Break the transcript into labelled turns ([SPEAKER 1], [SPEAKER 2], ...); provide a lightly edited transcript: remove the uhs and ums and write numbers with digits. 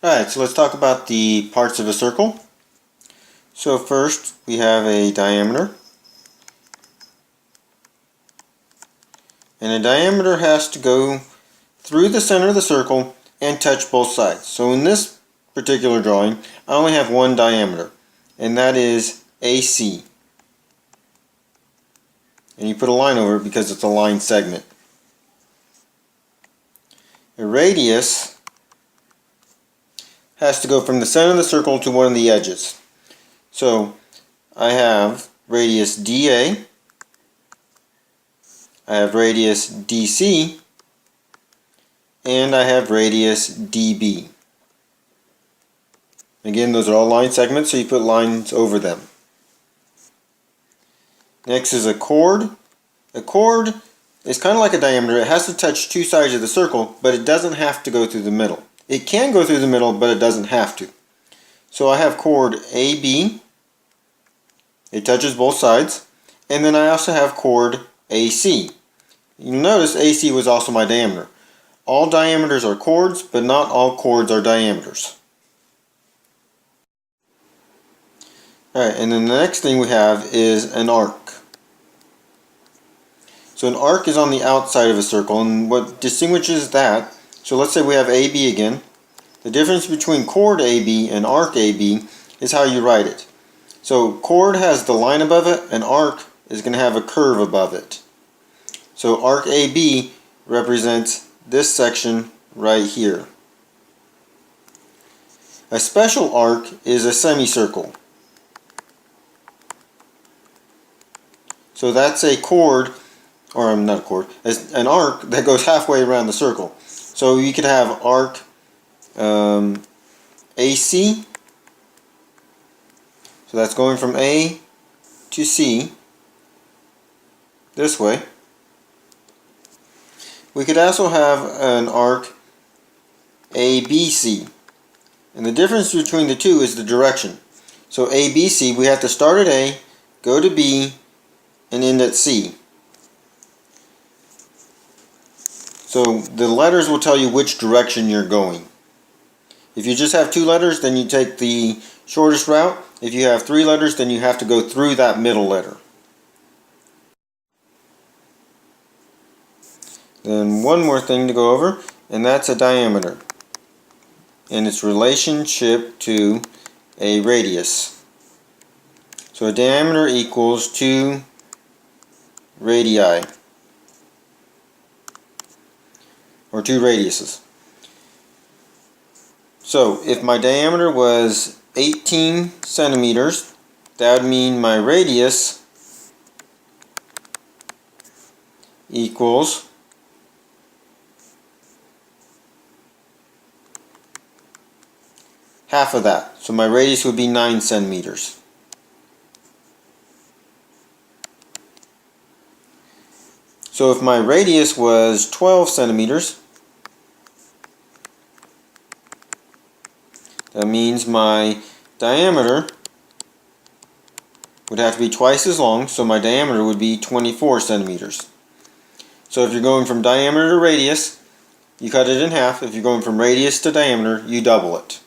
[SPEAKER 1] Alright, so let's talk about the parts of a circle. So first we have a diameter. And a diameter has to go through the center of the circle and touch both sides. So in this particular drawing, I only have one diameter, and that is AC. And you put a line over it because it's a line segment. A radius has to go from the center of the circle to one of the edges. So I have radius DA, I have radius DC, and I have radius DB. Again, those are all line segments, so you put lines over them. Next is a chord. A chord is kind of like a diameter. It has to touch two sides of the circle, but it doesn't have to go through the middle. It can go through the middle, but it doesn't have to. So I have chord AB. It touches both sides. And then I also have chord AC. You'll notice AC was also my diameter. All diameters are chords, but not all chords are diameters. Alright, and then the next thing we have is an arc. So an arc is on the outside of a circle, and what distinguishes that, so let's say we have AB again. The difference between chord AB and arc AB is how you write it. So chord has the line above it, and arc is going to have a curve above it. So arc AB represents this section right here. A special arc is a semicircle. So that's a chord, or not a chord, an arc that goes halfway around the circle. So you could have arc AC. So that's going from A to C this way. We could also have an arc ABC. And the difference between the two is the direction. So ABC, we have to start at A, go to B, and end at C. So the letters will tell you which direction you're going. If you just have two letters, then you take the shortest route. If you have three letters, then you have to go through that middle letter. Then one more thing to go over, and that's a diameter and its relationship to a radius. So a diameter equals 2 radii, or 2 radiuses. So if my diameter was 18 centimeters, that would mean my radius equals half of that. So my radius would be 9 centimeters. So if my radius was 12 centimeters, that means my diameter would have to be twice as long, so my diameter would be 24 centimeters. So if you're going from diameter to radius, you cut it in half. If you're going from radius to diameter, you double it.